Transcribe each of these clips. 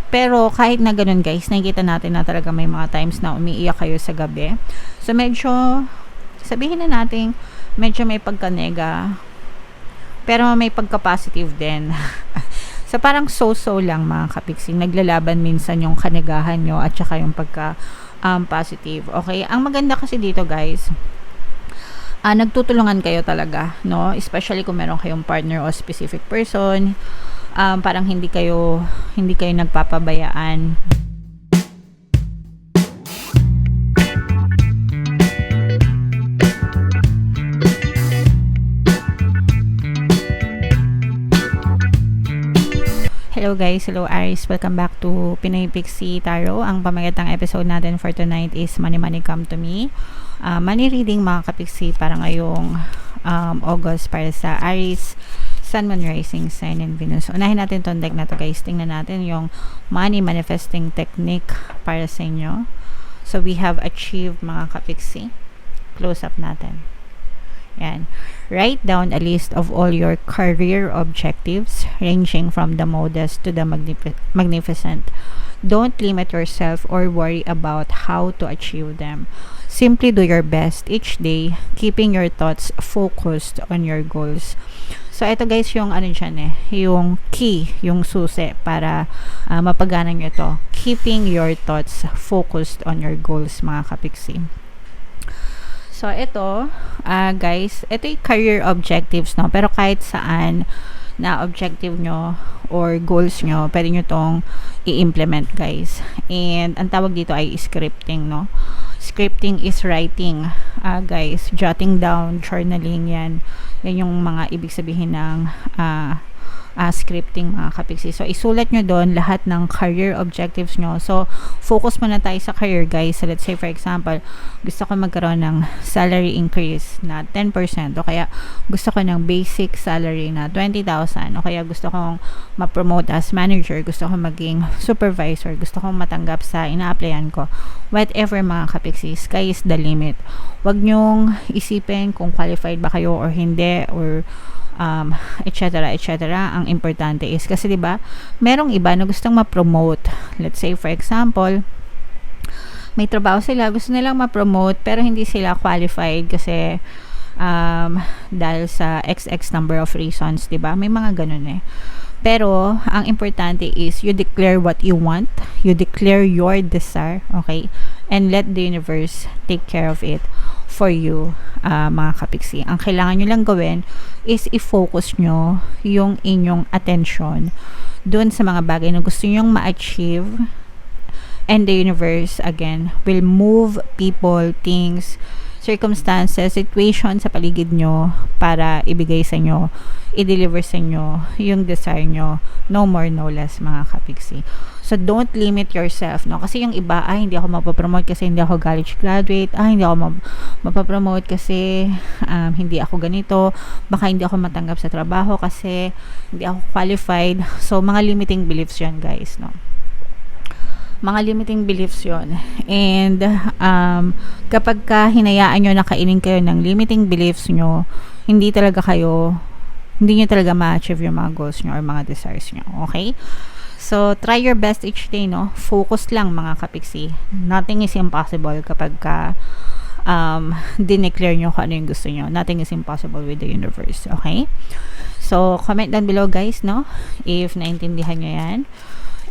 Pero kahit na ganun guys, nakikita natin na talaga may mga times na umiiyak kayo sa gabi. So medyo, sabihin na natin, medyo may pagka-nega, pero may pagka-positive din. So parang so-so lang mga kapiksing, naglalaban minsan yung kanegahan nyo at saka yung pagka-positive. Okay, ang maganda kasi dito guys, nagtutulungan kayo talaga, no? Especially kung meron kayong partner o specific person, parang hindi kayo nagpapabayaan. Hello guys, hello Aries, welcome back to Pinoy Pixie Tarot. Ang pamagatang episode natin for tonight is Money Money Come to Me. Money reading mga kapixie para ngayong August para sa Aries, Sun, Moon, Rising, Sign, and Venus. Unahin natin itong deck na to guys. Tingnan natin yung money manifesting technique para sa inyo. So we have achieved mga kapixie. Close up natin. Yan. Write down a list of all your career objectives, ranging from the modest to the magnificent. Don't limit yourself or worry about how to achieve them. Simply do your best each day, keeping your thoughts focused on your goals. So, ito guys yung ano dyan yung key, yung susi para mapagana nyo ito. Keeping your thoughts focused on your goals mga kapiksi. So, ito, guys, ito yung career objectives, no? Pero kahit saan na objective nyo or goals nyo, pwede nyo tong i-implement, guys. And, ang tawag dito ay scripting, no? Scripting is writing, guys. Jotting down, journaling, yan. Yan yung mga ibig sabihin ng scripting mga kapiksi. So, isulat nyo doon lahat ng career objectives nyo. So, focus muna tayo sa career guys. So, let's say for example, gusto ko magkaroon ng salary increase na 10% o kaya gusto ko ng basic salary na 20,000 o kaya gusto kong ma-promote as manager, gusto ko maging supervisor, gusto kong matanggap sa ina-applyan ko. Whatever mga kapiksi, sky is the limit. Huwag nyong isipin kung qualified ba kayo or hindi or etc. Ang importante is kasi 'di ba, merong iba na gustong ma-promote. Let's say for example, may trabaho sila, gusto nilang ma-promote pero hindi sila qualified kasi dahil sa XX number of reasons, 'di ba? May mga ganun Pero ang importante is you declare what you want, you declare your desire, okay? And let the universe take care of it for you, mga kapiksi. Ang kailangan nyo lang gawin is i-focus nyo yung inyong attention dun sa mga bagay na gusto nyong ma-achieve, and the universe again will move people, things, circumstances, situation sa paligid nyo para ibigay sa inyo, i-deliver sa inyo yung desire nyo, no more no less mga kapiksi. So don't limit yourself, no? Kasi yung iba, hindi ako mapapromote kasi hindi ako college graduate, hindi ako mapapromote kasi hindi ako ganito, baka hindi ako matanggap sa trabaho kasi hindi ako qualified. So mga limiting beliefs yun guys, no? Mga limiting beliefs yon. And kapag hinayaan nyo na kainin kayo ng limiting beliefs nyo, hindi nyo talaga ma-achieve yung mga goals nyo or mga desires nyo. Okay? So, try your best each day, no? Focus lang mga kapiksi. Nothing is impossible kapag dineclare nyo kung ano yung gusto nyo. Nothing is impossible with the universe. Okay? So, comment down below guys, no? If naintindihan nyo yan.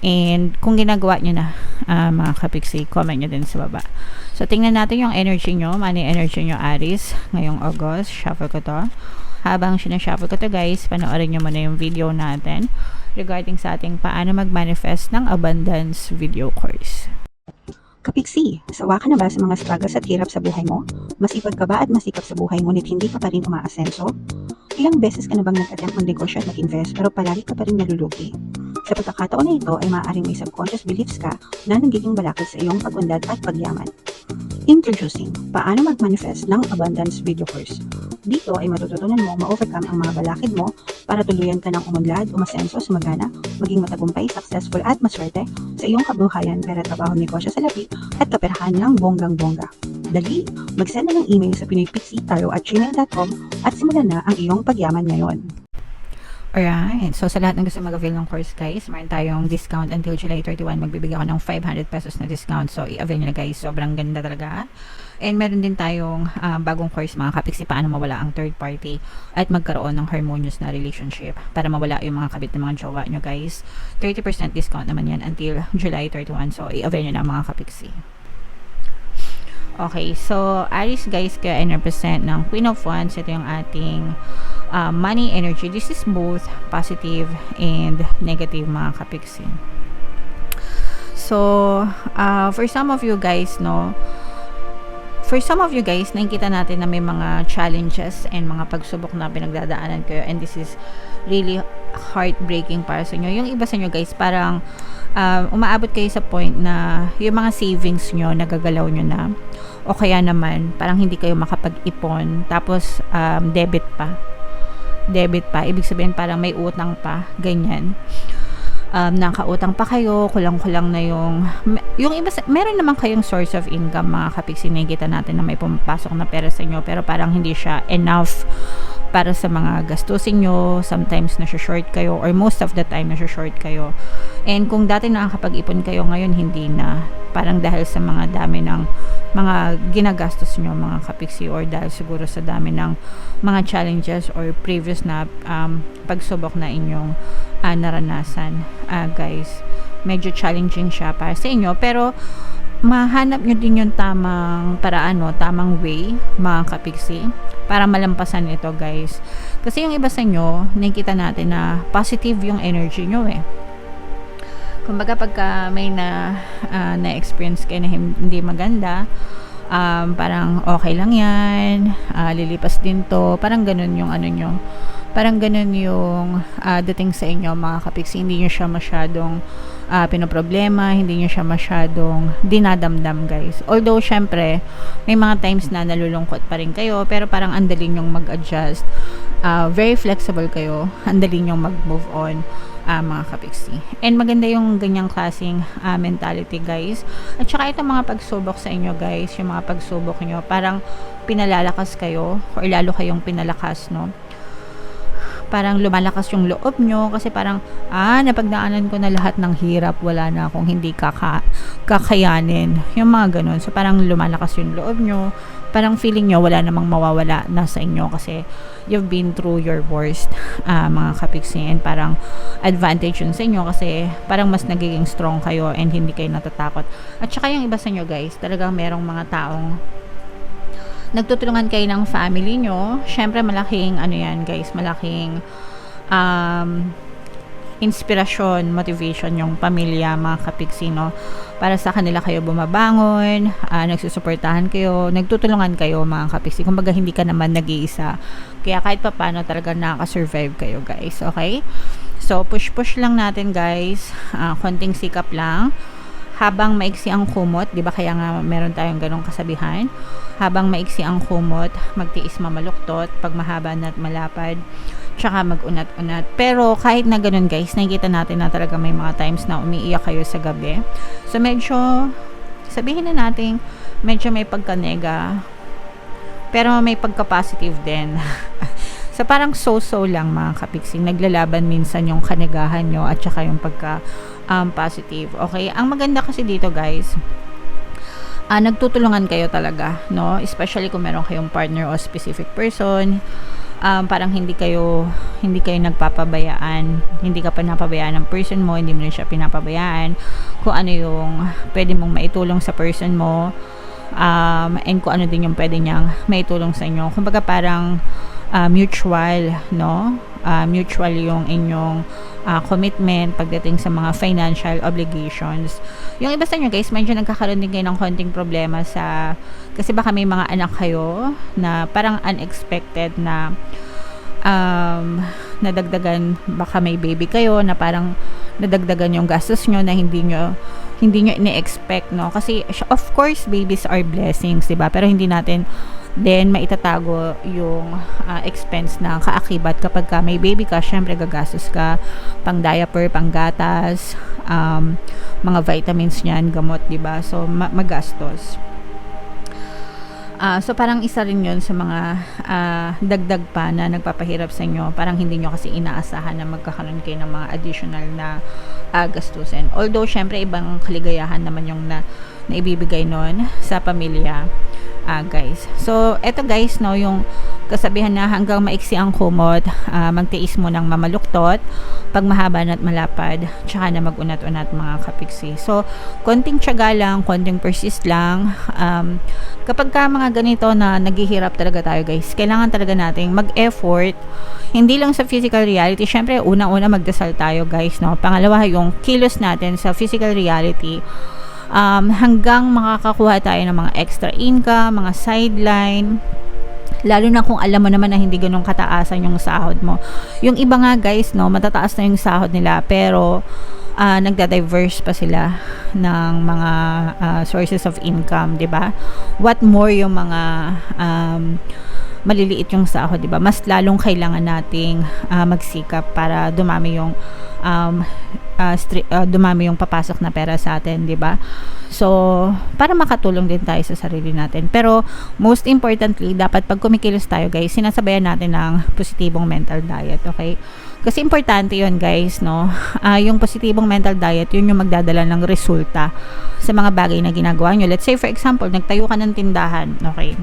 And kung ginagawa nyo na mga kapiksi, comment nyo din sa baba. So tingnan natin yung energy nyo, money energy nyo Aries ngayong August. Shuffle ko to. Habang sinashuffle ko to guys, panoorin nyo muna yung video natin regarding sa ating paano mag-manifest ng abundance video course. Kapiksi, sawa ka na ba sa mga struggles at hirap sa buhay mo? Masipag ka ba at masikap sa buhay ngunit hindi ka pa rin umaasenso? Ilang beses ka na bang nag-attempt mag-negosyo at mag-invest pero palagi ka pa rin nalulugi? Sa pagkakataon na ito ay maaaring may subconscious beliefs ka na nagiging balakid sa iyong pag-unlad at pagyaman. Introducing, paano mag-manifest ng abundance video course. Dito ay matututunan mo ma-overcome ang mga balakid mo para tuluyan ka ng umunlad, umasenso, sumagana, maging matagumpay, successful at maswerte sa iyong kabuhayan, pera, trabaho, negosyo sa lapi at kaperahan ng bonggang-bongga. Dali, mag-send na ng email sa pinoypixie@gmail.com at simulan na ang iyong pagyaman ngayon. Alright. So, sa lahat ng gusto mag-avail ng course, guys, meron tayong discount until July 31. Magbibigay ako ng 500 pesos na discount. So, i-avail nyo na, guys. Sobrang ganda talaga. And meron din tayong bagong course, mga kapiksi, paano mawala ang third party at magkaroon ng harmonious na relationship para mawala yung mga kabit ng mga jowa nyo, guys. 30% discount naman yan until July 31. So, i-avail nyo na, mga kapiksi. Okay, so Aries, guys, kaya I represent ng Queen of Wands. Ito yung ating money energy. This is both positive and negative, mga kapiksi. So for some of you guys, nakikita natin na may mga challenges and mga pagsubok na pinagdadaanan kayo, and this is really heartbreaking para sa inyo. Yung iba sa inyo, guys, parang umaabot kayo sa point na yung mga savings nyo nagagalaw nyo na, o kaya naman parang hindi kayo makapag-ipon, tapos debit pa, ibig sabihin parang may utang pa, ganyan. Nakautang pa kayo, kulang-kulang na yung iba, meron naman kayong source of income, mga kapiksi, nakikita natin na may pumapasok na pera sa inyo, pero parang hindi siya enough para sa mga gastusin nyo. Sometimes nasa-short kayo, or most of the time nasa-short kayo. And kung dati nakakapag-ipon kayo, ngayon hindi na, parang dahil sa mga dami ng mga ginagastos nyo, mga kapiksi, or dahil siguro sa dami ng mga challenges or previous na pagsubok na inyong naranasan, guys. Medyo challenging siya para sa inyo, pero mahanap nyo din yung tamang paraan, tamang way, mga kapiksi, para malampasan ito, guys. Kasi yung iba sa inyo, nakikita natin na positive yung energy nyo, kumbaga pagka may na-experience kayo na hindi maganda, parang okay lang yan, lilipas din to, parang ganun yung parang ganun yung dating sa inyo, mga kapiksi. Hindi nyo siya masyadong pinoproblema, hindi nyo siya masyadong dinadamdam, guys. Although syempre may mga times na nalulungkot pa rin kayo, pero parang andali nyong mag-adjust, very flexible kayo, andali nyong mag-move on, mga kapiksi. And maganda yung ganyang klaseng mentality, guys. At saka itong mga pagsubok sa inyo, guys, yung mga pagsubok nyo, parang pinalalakas kayo, or lalo kayong pinalakas, parang lumalakas yung loob nyo, kasi parang napagdaanan ko na lahat ng hirap, wala na akong hindi kakayanin, yung mga ganun. So parang lumalakas yung loob nyo, parang feeling nyo wala namang mawawala na sa inyo, kasi you've been through your worst, mga kapiksi, and parang advantage yun sa inyo, kasi parang mas nagiging strong kayo and hindi kayo natatakot. At saka yung iba sa inyo, guys, talagang merong mga taong nagtutulungan kayo ng family nyo. Syempre malaking yan, guys, malaking inspirasyon, motivation yung pamilya, mga kapiksi, para sa kanila kayo bumabangon, nagsusuportahan kayo, nagtutulungan kayo, mga kapiksi. Kumbaga hindi ka naman nag-iisa, kaya kahit pa paano talaga nakaka-survive kayo, guys. Okay, so push lang natin, guys, konting sikap lang habang maiksi ang kumot, di ba? Kaya nga meron tayong ganong kasabihan, habang maiksi ang kumot, magtiis mamaluktot, pag mahaba na't malapad, tsaka mag-unat-unat. Pero kahit na ganun, guys, nakikita natin na talaga may mga times na umiiyak kayo sa gabi. So medyo, sabihin na natin, medyo may pagka-nega, pero may pagka-positive din. So parang so-so lang, mga kapiksing, naglalaban minsan yung kanegahan nyo at saka yung pagka positive. Okay, ang maganda kasi dito, guys, nagtutulungan kayo talaga, especially kung meron kayong partner o specific person. Parang hindi kayo nagpapabayaan, hindi ka pinapabayaan ng person mo, hindi mo rin siya pinapabayaan kung ano yung pwede mong maitulong sa person mo, and kung ano din yung pwede niyang maitulong sa inyo. Kumbaga parang mutual, mutual yung inyong commitment pagdating sa mga financial obligations. Yung iba sa inyo, guys, medyo nagkakaroon din kayo ng konting problema kasi baka may mga anak kayo na parang unexpected na nadagdagan, baka may baby kayo na parang nadagdagan yung gastos nyo na hindi nyo ini-expect, kasi of course babies are blessings, diba? Pero hindi natin then maitatago yung expense na kaakibat kapag ka may baby ka. Syempre gagastos ka pang diaper, pang gatas, mga vitamins niyan, gamot, diba? So magastos. So parang isa rin yun sa mga dagdag pa na nagpapahirap sa inyo. Parang hindi nyo kasi inaasahan na magkakaroon kayo ng mga additional na gastusin. Although syempre ibang kaligayahan naman yung na ibibigay nun sa pamilya, guys. So eto guys, no, yung kasabihan na hanggang maiksi ang kumot, magtiis mo ng mamaluktot, pag mahaba na't malapad, tsaka na magunat-unat mga kapiksi. So, konting tiyaga lang, konting persist lang. Kapag ka mga ganito na naghihirap talaga tayo guys, kailangan talaga nating mag-effort, hindi lang sa physical reality. Syempre, unang-una magdasal tayo guys, no? Pangalawa, yung kilos natin sa physical reality, hanggang makakakuha tayo ng mga extra income, mga sideline, lalo na kung alam mo naman na hindi ganun kataasan yung sahod mo. Yung iba nga guys, no, matataas na yung sahod nila pero nagda-diverse pa sila ng mga sources of income, 'di ba? What more yung mga maliliit yung sahod, 'di ba? Mas lalong kailangan nating magsikap para dumami yung dumami yung papasok na pera sa atin, 'di ba? So, para makatulong din tayo sa sarili natin. Pero most importantly, dapat pag kumikilos tayo, guys, sinasabayan natin ng positibong mental diet, okay? Kasi importante 'yon, guys, no? Yung positibong mental diet, 'yun yung magdadala ng resulta sa mga bagay na ginagawa nyo. Let's say for example, nagtayo ka ng tindahan, okay?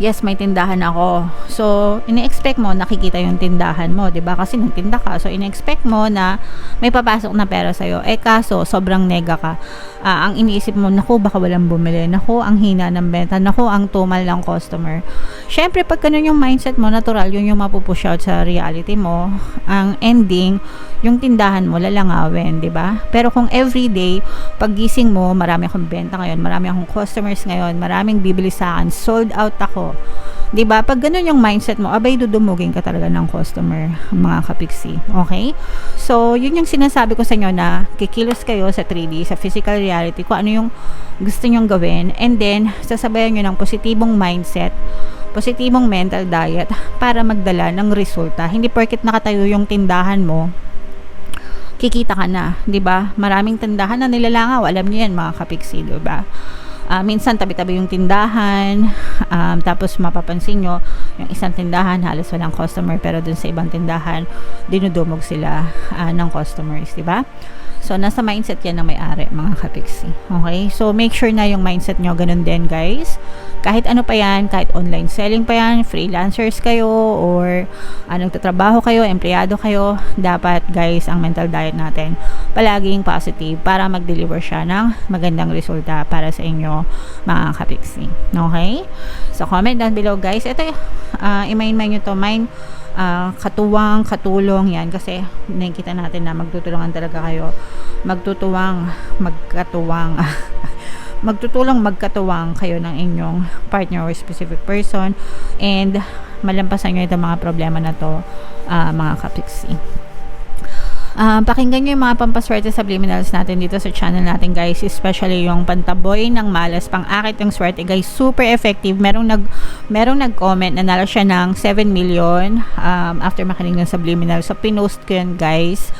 Yes, may tindahan ako. So, ini-expect mo nakikita yung tindahan mo, 'di ba? Kasi nagtinda ka. So, ini-expect mo na may papasok na pera sa iyo. Kaso sobrang nega ka. Ang iniisip mo, naku, baka walang bumili. Naku, ang hina ng benta. Naku, ang tumal ng customer. Syempre, pag ganun yung mindset mo, natural yun yung mapupush out sa reality mo. Ang ending, yung tindahan mo lalangawin, 'di ba? Pero kung everyday, paggising mo, marami akong benta ngayon, marami akong customers ngayon, maraming bibili sa akin, sold out ako. 'Di ba? Pag ganun yung mindset mo, abay dudumugin ka talaga ng customer, mga kapiksi. Okay? So, yun yung sinasabi ko sa inyo na kikilos kayo sa 3D, sa physical reality, kung ano yung gusto nyong gawin, and then sasabayan nyo ng positibong mindset, positibong mental diet para magdala ng resulta. Hindi porket nakatayo yung tindahan mo, kikita ka na, 'di ba? Maraming tindahan na nilalangaw, alam niyo 'yan mga kapiksi, 'di ba? Minsan tabi-tabi yung tindahan, tapos mapapansin nyo yung isang tindahan halos walang customer, pero dun sa ibang tindahan dinudumog sila ng customers, di ba? So nasa mindset yan ng may-ari, mga kapiksi. Okay, so make sure na yung mindset nyo ganun din, guys. Kahit ano pa yan, kahit online selling pa yan, freelancers kayo, or nagtatrabaho kayo, empleyado kayo, dapat guys, ang mental diet natin palaging positive para mag-deliver siya ng magandang resulta para sa inyo, mga kapiksi. Okay? So comment down below, guys. Ito, i-main nyo to, katuwang, katulong, yan, kasi nakikita natin na magtutulungan talaga kayo, magtutulong magkatuwang kayo ng inyong partner or specific person, and malampasan nyo itong mga problema na to, mga kapiksi. Pakinggan nyo yung mga pampaswerte subliminals natin dito sa channel natin, guys, especially yung pantaboy ng malas, pang-akit ng swerte, guys, super effective. Merong nag-comment na nala siya ng 7 million after makinig ng subliminal. So pinost ko yun, guys,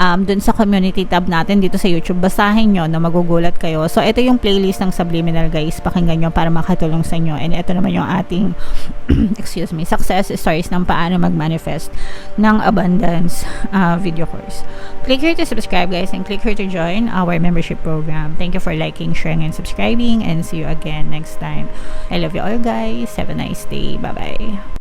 dun sa community tab natin dito sa YouTube. Basahin nyo na magugulat kayo. So ito yung playlist ng subliminal, guys, pakinggan nyo para makatulong sa inyo. And ito naman yung ating success stories ng paano mag-manifest ng abundance video course. Click here to subscribe, guys, and click here to join our membership program. Thank you for liking, sharing, and subscribing, and see you again next time. I love you all, guys. Have a nice day. Bye bye.